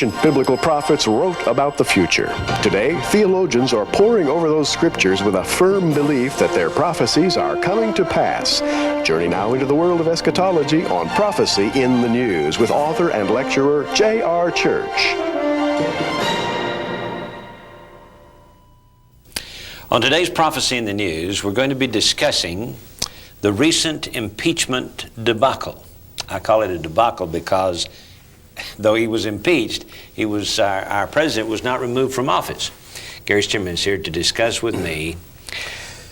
ancient biblical prophets wrote about the future. Today, theologians are poring over those scriptures with a firm belief that their prophecies are coming to pass. Journey now into the world of eschatology on Prophecy in the News with author and lecturer J.R. Church. On today's Prophecy in the News, we're going to be discussing the recent impeachment debacle. I call it a debacle because though he was impeached, our president was not removed from office. Gary Stimman is here to discuss with me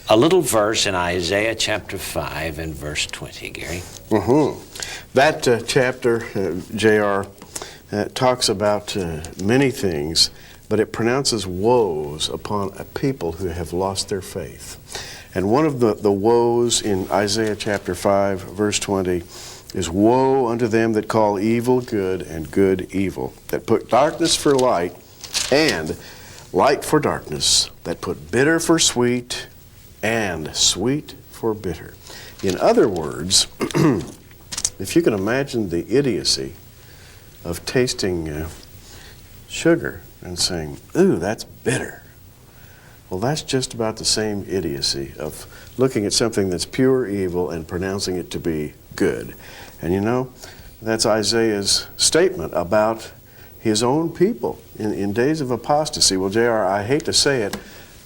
a little verse in Isaiah chapter 5 and verse 20. Gary? That chapter, J.R., talks about many things, but it pronounces woes upon a people who have lost their faith. And one of the woes in Isaiah chapter 5, verse 20, is woe unto them that call evil good and good evil, that put darkness for light and light for darkness, that put bitter for sweet and sweet for bitter. In other words, if you can imagine the idiocy of tasting sugar and saying, ooh, that's bitter. Well, that's just about the same idiocy of looking at something that's pure evil and pronouncing it to be good. And you know, that's Isaiah's statement about his own people in days of apostasy. Well, J.R., I hate to say it,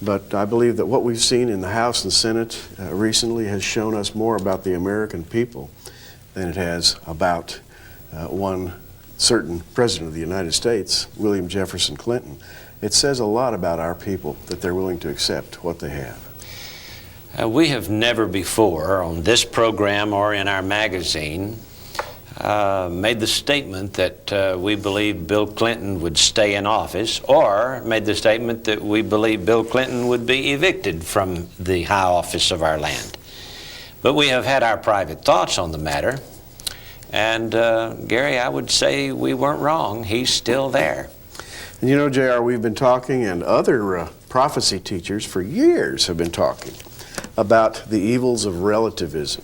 but I believe that what we've seen in the House and Senate recently has shown us more about the American people than it has about one certain president of the United States, William Jefferson Clinton. It says a lot about our people that they're willing to accept what they have. We have never before on this program or in our magazine made the statement that we believe Bill Clinton would stay in office, or made the statement that we believe Bill Clinton would be evicted from the high office of our land. But we have had our private thoughts on the matter, and Gary, I would say we weren't wrong. He's still there. And you know, J.R., we've been talking, and other prophecy teachers for years have been talking about the evils of relativism.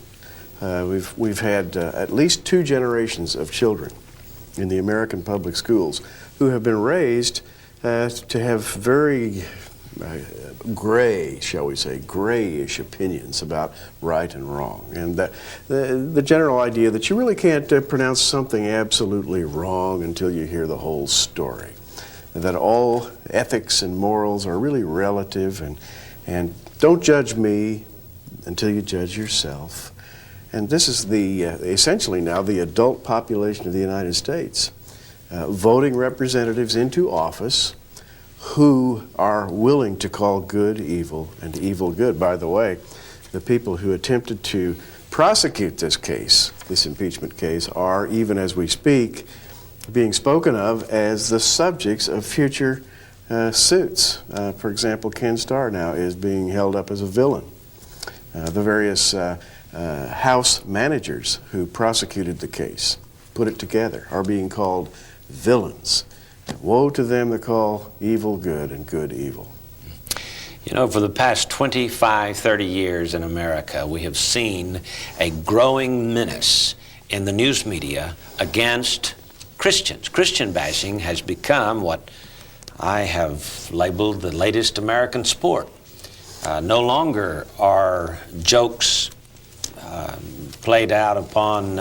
We've had at least 2 generations of children in the American public schools who have been raised to have very gray, shall we say, grayish opinions about right and wrong. And the general idea that you really can't pronounce something absolutely wrong until you hear the whole story. And that all ethics and morals are really relative, and don't judge me until you judge yourself. And this is essentially now the adult population of the United States, voting representatives into office who are willing to call good evil and evil good. By the way, the people who attempted to prosecute this case, this impeachment case, are, even as we speak, being spoken of as the subjects of future suits. For example, Ken Starr now is being held up as a villain. The various House managers who prosecuted the case, put it together, are being called villains. Woe to them that call evil good and good evil. You know, for the past 25, 30 years in America, we have seen a growing menace in the news media against Christians. Christian bashing has become what I have labeled the latest American sport. No longer are jokes played out upon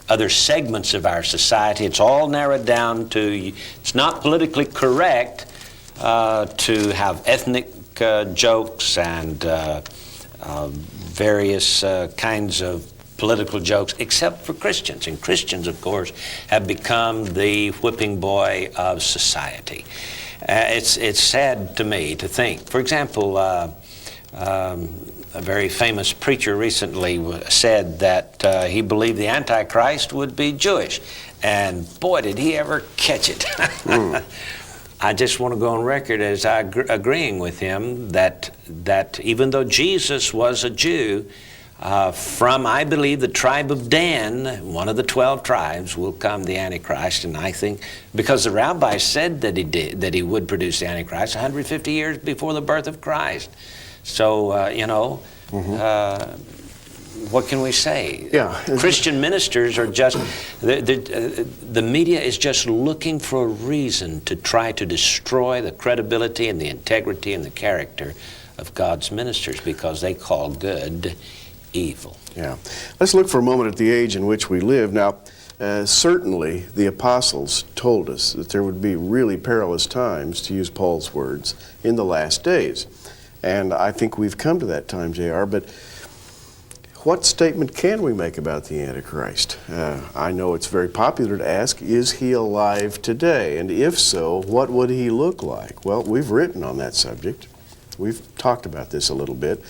other segments of our society. It's all narrowed down to, it's not politically correct to have ethnic jokes and various kinds of political jokes, except for Christians. And Christians, of course, have become the whipping boy of society. It's sad to me to think. For example, a very famous preacher recently said that he believed the Antichrist would be Jewish. And boy, did he ever catch it. I just want to go on record as agreeing with him that even though Jesus was a Jew, from, I believe, the tribe of Dan, one of the 12 tribes, will come the Antichrist. And I think, because the rabbi said that he would produce the Antichrist 150 years before the birth of Christ. So, what can we say? Yeah. Christian ministers are just, the media is just looking for a reason to try to destroy the credibility and the integrity and the character of God's ministers because they call good evil. Yeah. Let's look for a moment at the age in which we live. Now, certainly the apostles told us that there would be really perilous times, to use Paul's words, in the last days. And I think we've come to that time, J.R., but what statement can we make about the Antichrist? I know it's very popular to ask, is he alive today? And if so, what would he look like? Well, we've written on that subject. We've talked about this a little bit.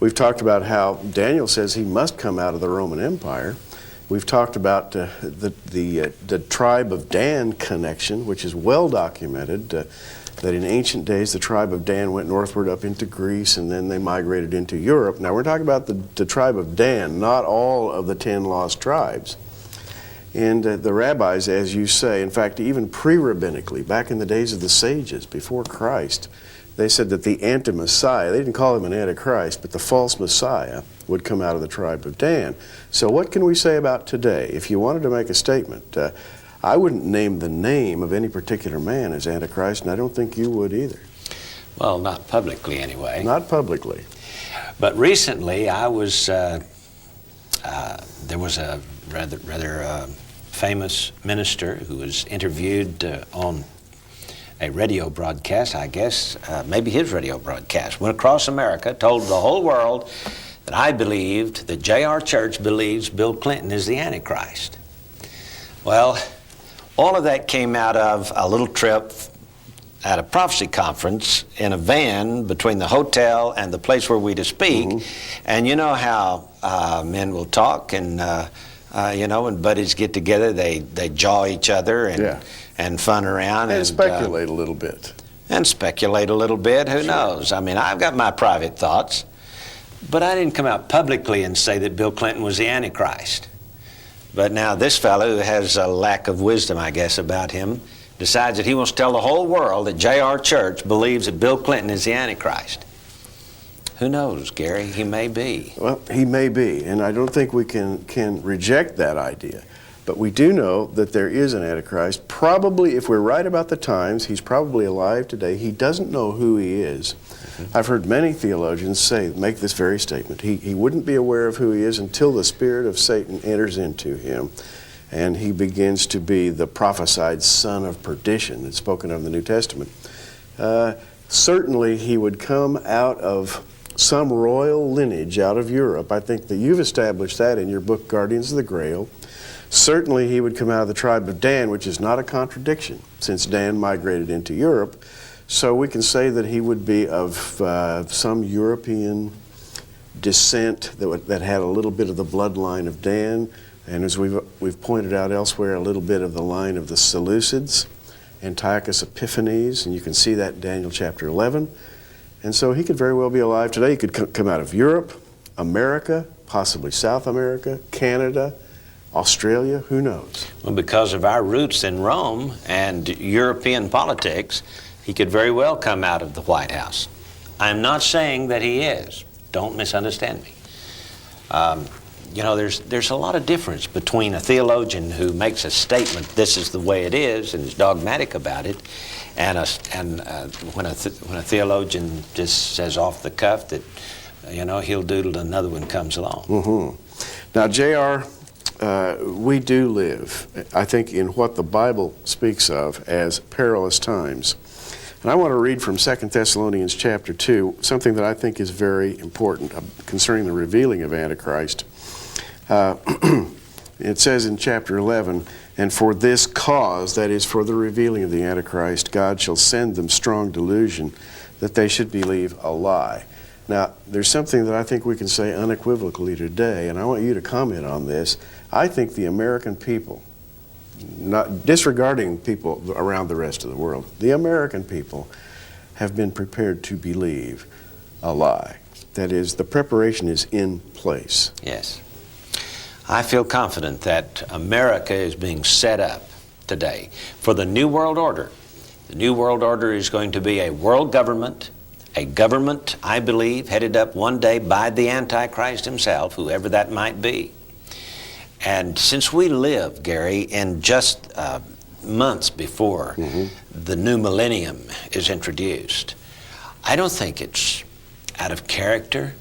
We've talked about how Daniel says he must come out of the Roman Empire. We've talked about the tribe of Dan connection, which is well documented, that in ancient days the tribe of Dan went northward up into Greece and then they migrated into Europe. Now we're talking about the tribe of Dan, not all of the 10 lost tribes. And the rabbis, as you say, in fact even pre-rabbinically, back in the days of the sages before Christ, they said that the anti-Messiah, they didn't call him an antichrist, but the false Messiah would come out of the tribe of Dan. So what can we say about today? If you wanted to make a statement, I wouldn't name the name of any particular man as Antichrist, and I don't think you would either. Well, not publicly anyway. Not publicly. But recently I was, there was a rather famous minister who was interviewed on a radio broadcast, I guess, maybe his radio broadcast, went across America, told the whole world that I believed, that J.R. Church believes Bill Clinton is the Antichrist. Well, all of that came out of a little trip at a prophecy conference in a van between the hotel and the place where we to speak. Mm-hmm. And you know how men will talk and, when buddies get together, they jaw each other and fun around. And speculate a little bit. And speculate a little bit. Who knows? I mean, I've got my private thoughts. But I didn't come out publicly and say that Bill Clinton was the Antichrist. But now this fellow, who has a lack of wisdom, I guess, about him, decides that he wants to tell the whole world that J.R. Church believes that Bill Clinton is the Antichrist. Who knows, Gary? He may be. Well, he may be, and I don't think we can reject that idea. But we do know that there is an Antichrist. Probably, if we're right about the times, he's probably alive today. He doesn't know who he is. I've heard many theologians make this very statement. He wouldn't be aware of who he is until the spirit of Satan enters into him, and he begins to be the prophesied son of perdition that's spoken of in the New Testament. Certainly, he would come out of some royal lineage out of Europe. I think that you've established that in your book, Guardians of the Grail. Certainly, he would come out of the tribe of Dan, which is not a contradiction, since Dan migrated into Europe. So we can say that he would be of some European descent that had a little bit of the bloodline of Dan, and as we've pointed out elsewhere, a little bit of the line of the Seleucids, Antiochus Epiphanes, and you can see that in Daniel chapter 11. And so he could very well be alive today. He could come out of Europe, America, possibly South America, Canada, Australia, who knows? Well, because of our roots in Rome and European politics, he could very well come out of the White House. I'm not saying that he is. Don't misunderstand me. There's a lot of difference between a theologian who makes a statement, this is the way it is, and is dogmatic about it, and when a theologian just says off the cuff that, he'll doodle, another one comes along. Mm-hmm. Now, J.R., we do live, I think, in what the Bible speaks of as perilous times. And I want to read from 2 Thessalonians chapter 2, something that I think is very important concerning the revealing of Antichrist. It says in chapter 11, "And for this cause, that is, for the revealing of the Antichrist, God shall send them strong delusion, that they should believe a lie." Now, there's something that I think we can say unequivocally today, and I want you to comment on this. I think the American people, not disregarding people around the rest of the world, the American people have been prepared to believe a lie. That is, the preparation is in place. Yes. I feel confident that America is being set up today for the New World Order. The New World Order is going to be a world government, a government, I believe, headed up one day by the Antichrist himself, whoever that might be. And since we live, Gary, in just months before the new millennium is introduced, I don't think it's out of character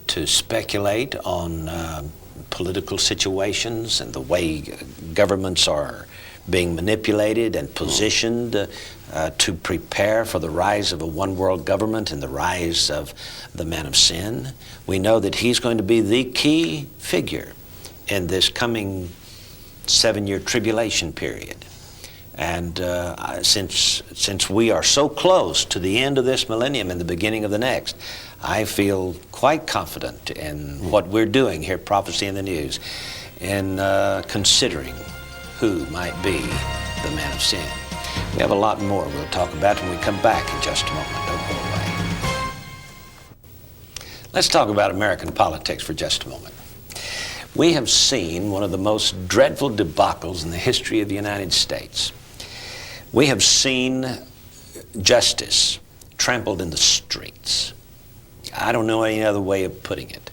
to speculate on political situations and the way governments are being manipulated and positioned to prepare for the rise of a one-world government and the rise of the man of sin. We know that he's going to be the key figure in this coming 7-year tribulation period. And since we are so close to the end of this millennium and the beginning of the next, I feel quite confident in what we're doing here, Prophecy in the News, in considering who might be the man of sin. We have a lot more we'll talk about when we come back in just a moment. Don't go away. Let's talk about American politics for just a moment. We have seen one of the most dreadful debacles in the history of the United States. We have seen justice trampled in the streets. I don't know any other way of putting it.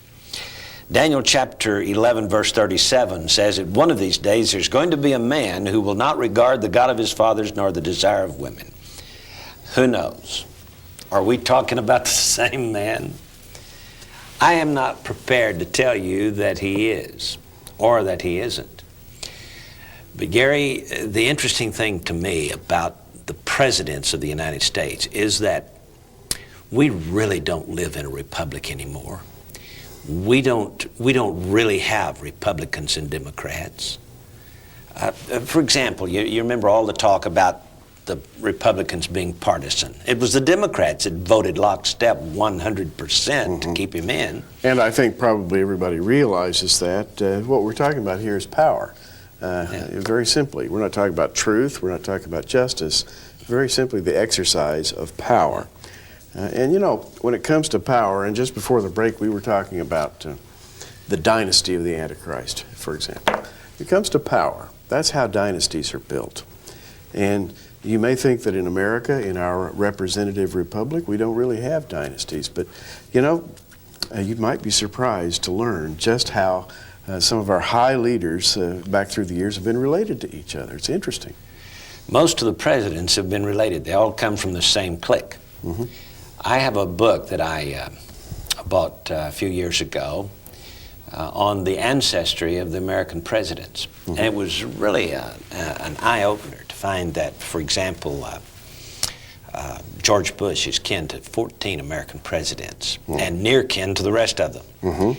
Daniel chapter 11, verse 37 says that one of these days there's going to be a man who will not regard the God of his fathers nor the desire of women. Who knows? Are we talking about the same man? I am not prepared to tell you that he is or that he isn't. But Gary, the interesting thing to me about the presidents of the United States is that we really don't live in a republic anymore. We don't really have Republicans and Democrats. For example, you remember all the talk about the Republicans being partisan. It was the Democrats that voted lockstep 100% to keep him in. And I think probably everybody realizes that what we're talking about here is power. Very simply, we're not talking about truth, we're not talking about justice, very simply the exercise of power. And you know, when it comes to power, and just before the break we were talking about the dynasty of the Antichrist, for example. When it comes to power, that's how dynasties are built. And you may think that in America, in our representative republic, we don't really have dynasties. But you know, you might be surprised to learn just how some of our high leaders back through the years have been related to each other. It's interesting. Most of the presidents have been related. They all come from the same clique. I have a book that I bought a few years ago on the ancestry of the American presidents. And it was really an eye-opener to find that, for example, George Bush is kin to 14 American presidents and near kin to the rest of them.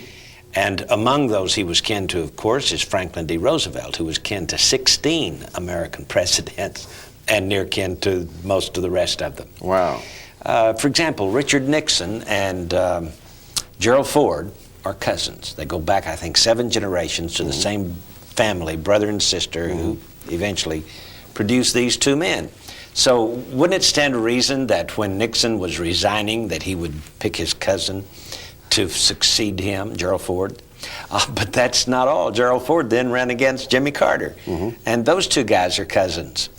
And among those he was kin to, of course, is Franklin D. Roosevelt, who was kin to 16 American presidents and near kin to most of the rest of them. Wow. For example, Richard Nixon and Gerald Ford are cousins. They go back, I think, 7 generations to the same family, brother and sister, who eventually produced these two men. So wouldn't it stand to reason that when Nixon was resigning that he would pick his cousin to succeed him, Gerald Ford? But that's not all. Gerald Ford then ran against Jimmy Carter. And those two guys are cousins.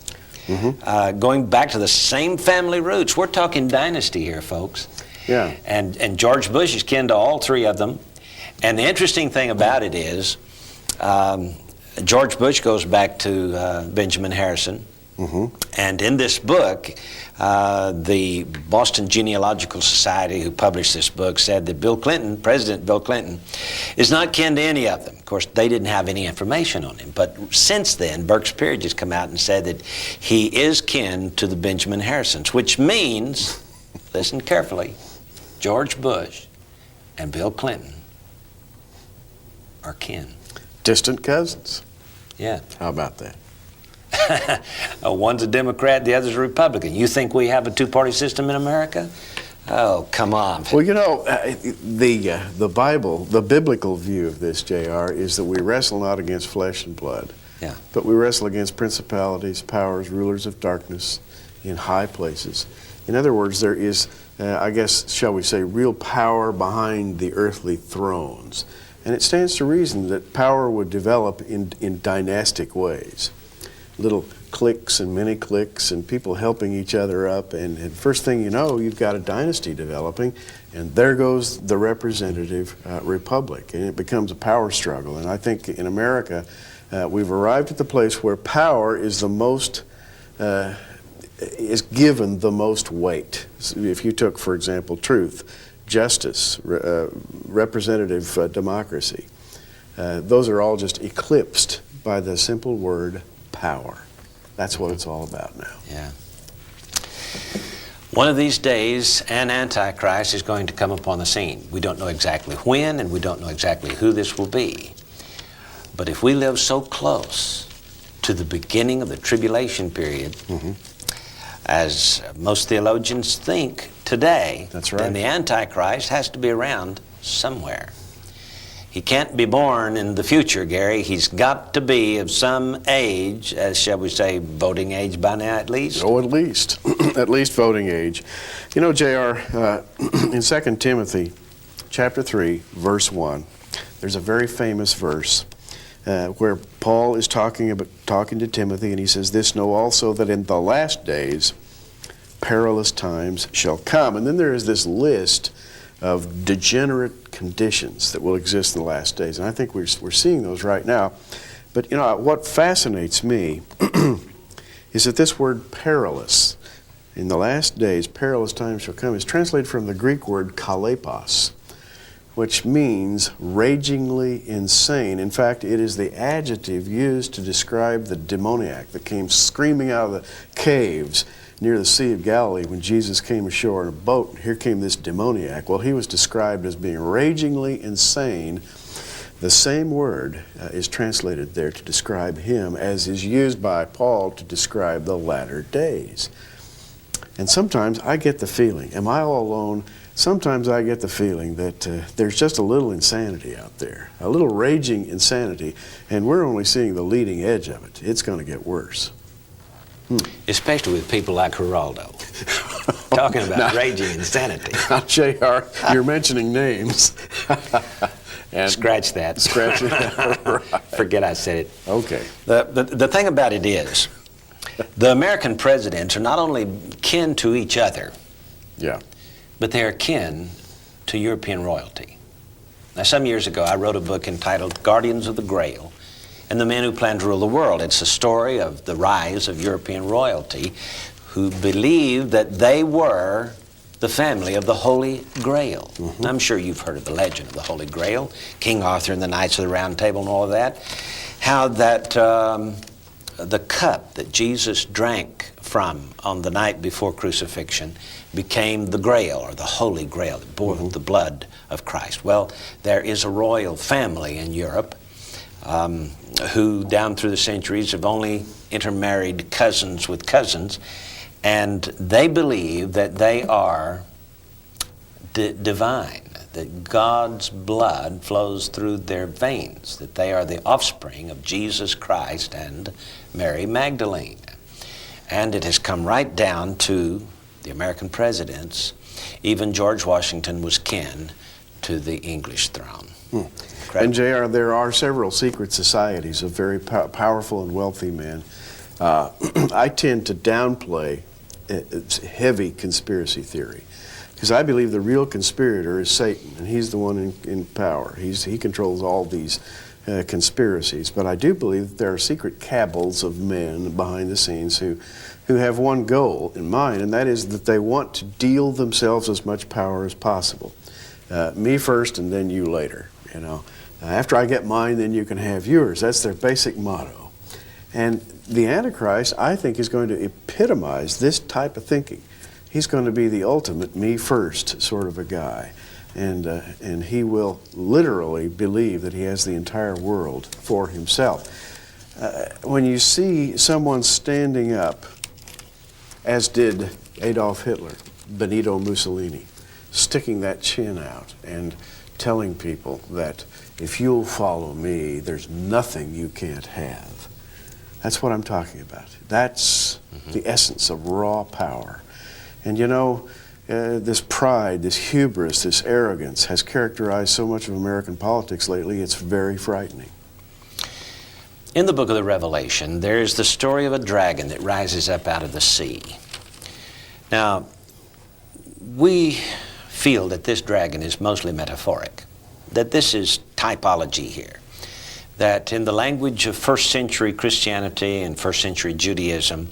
Going back to the same family roots. We're talking dynasty here, folks. Yeah. And George Bush is kin to all 3 of them. And the interesting thing about it is George Bush goes back to Benjamin Harrison. And in this book, the Boston Genealogical Society, who published this book, said that Bill Clinton, President Bill Clinton, is not kin to any of them. Of course, they didn't have any information on him. But since then, Burke's Peerage has come out and said that he is kin to the Benjamin Harrisons, which means, listen carefully, George Bush and Bill Clinton are kin. Distant cousins. Yeah. How about that? One's a Democrat, the other's a Republican. You think we have a 2-party system in America? Oh, come on. Well, you know, the Bible, the biblical view of this, JR, is that we wrestle not against flesh and blood, but we wrestle against principalities, powers, rulers of darkness in high places. In other words, there is, I guess, shall we say, real power behind the earthly thrones. And it stands to reason that power would develop in dynastic ways. Little cliques and mini cliques and people helping each other up. And first thing you know, you've got a dynasty developing, and there goes the representative republic, and it becomes a power struggle. And I think in America, we've arrived at the place where power is the most is given the most weight. So if you took, for example, truth, justice, representative democracy, those are all just eclipsed by the simple word power. That's what it's all about now. Yeah. One of these days, an Antichrist is going to come upon the scene. We don't know exactly when, and we don't know exactly who this will be. But if we live so close to the beginning of the tribulation period, as most theologians think today, That's right. then the Antichrist has to be around somewhere. He can't be born in the future, Gary. He's got to be of some age, as shall we say, voting age by now at least. Oh, at least. At least voting age. You know, J.R., in 2 Timothy chapter 3, verse 1, there's a very famous verse where Paul is talking to Timothy, and he says, "This know also that in the last days perilous times shall come." And then there is this list of degenerate conditions that will exist in the last days. And I think we're seeing those right now. But, you know, what fascinates me is that this word perilous, in the last days, perilous times shall come, is translated from the Greek word kalepos, which means ragingly insane. In fact, it is the adjective used to describe the demoniac that came screaming out of the caves near the Sea of Galilee when Jesus came ashore in a boat. Here came this demoniac. Well, he was described as being ragingly insane. The same word is translated there to describe him as is used by Paul to describe the latter days. And sometimes I get the feeling, am I all alone? Sometimes I get the feeling that there's just a little insanity out there, a little raging insanity, and we're only seeing the leading edge of it. It's going to get worse. Especially with people like Geraldo. Talking about Now- raging insanity. Now, J.R., you're mentioning names. And Scratch that. Scratch it. Right. Forget I said it. Okay. The thing about it is, the American presidents are not only kin to each other, Yeah. but they are kin to European royalty. Now, some years ago, I wrote a book entitled Guardians of the Grail and the Men Who Plan to Rule the World. It's a story of the rise of European royalty who believed that they were the family of the Holy Grail. I'm sure you've heard of the legend of the Holy Grail, King Arthur and the Knights of the Round Table and all of that. How that the cup that Jesus drank from on the night before crucifixion became the Grail, or the Holy Grail, that bore the blood of Christ. Well, there is a royal family in Europe who, down through the centuries, have only intermarried cousins with cousins, and they believe that they are divine, that God's blood flows through their veins, that they are the offspring of Jesus Christ and Mary Magdalene. And it has come right down to the American presidents. Even George Washington was kin to the English throne. And J.R., there are several secret societies of very powerful and wealthy men. I tend to downplay heavy conspiracy theory because I believe the real conspirator is Satan, and he's the one in power. He controls all these conspiracies. But I do believe that there are secret cabals of men behind the scenes who have one goal in mind, and that is that they want to deal themselves as much power as possible. Me first and then you later, you know. After I get mine, then you can have yours. That's their basic motto. And the Antichrist, I think, is going to epitomize this type of thinking. He's going to be the ultimate me first sort of a guy. And he will literally believe that he has the entire world for himself. When you see someone standing up, as did Adolf Hitler, Benito Mussolini, sticking that chin out and telling people that if you'll follow me, there's nothing you can't have. That's what I'm talking about. That's the essence of raw power. And you know, this pride, this hubris, this arrogance has characterized so much of American politics lately, it's very frightening. In the book of the Revelation, there's the story of a dragon that rises up out of the sea. Now, we feel that this dragon is mostly metaphoric, that this is typology here, that in the language of first century Christianity and first century Judaism,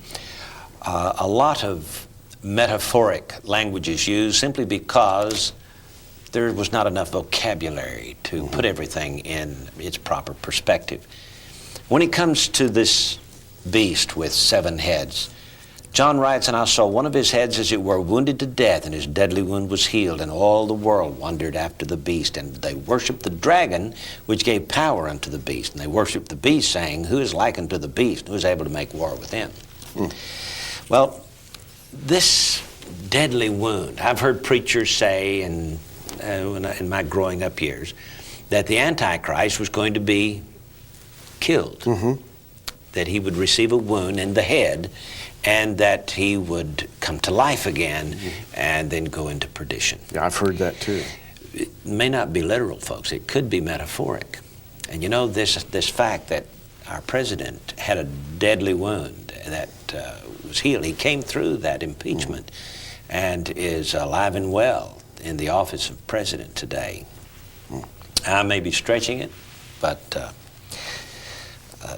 a lot of metaphoric language is used simply because there was not enough vocabulary to put everything in its proper perspective. When it comes to this beast with 7 heads, John writes, "And I saw one of his heads as it were wounded to death, and his deadly wound was healed, and all the world wondered after the beast. And they worshipped the dragon, which gave power unto the beast. And they worshipped the beast, saying, Who is like unto the beast? Who is able to make war with him?" Well, this deadly wound, I've heard preachers say in my growing up years that the Antichrist was going to be killed, that he would receive a wound in the head, and that he would come to life again and then go into perdition. Yeah, I've heard that too. It may not be literal, folks. It could be metaphoric. And you know, this fact that our president had a deadly wound that was healed. He came through that impeachment and is alive and well in the office of president today. I may be stretching it, but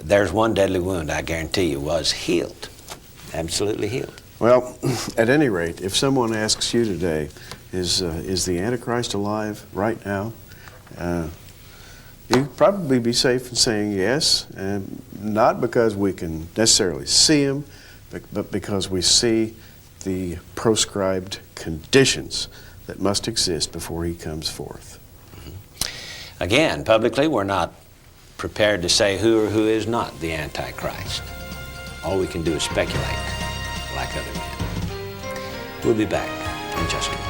there's one deadly wound I guarantee you was healed. Absolutely healed. Well, at any rate, if someone asks you today, is the Antichrist alive right now? You'd probably be safe in saying yes, and not because we can necessarily see him, but because we see the proscribed conditions that must exist before he comes forth. Again, publicly, we're not prepared to say who or who is not the Antichrist. All we can do is speculate like other men. We'll be back in just a moment.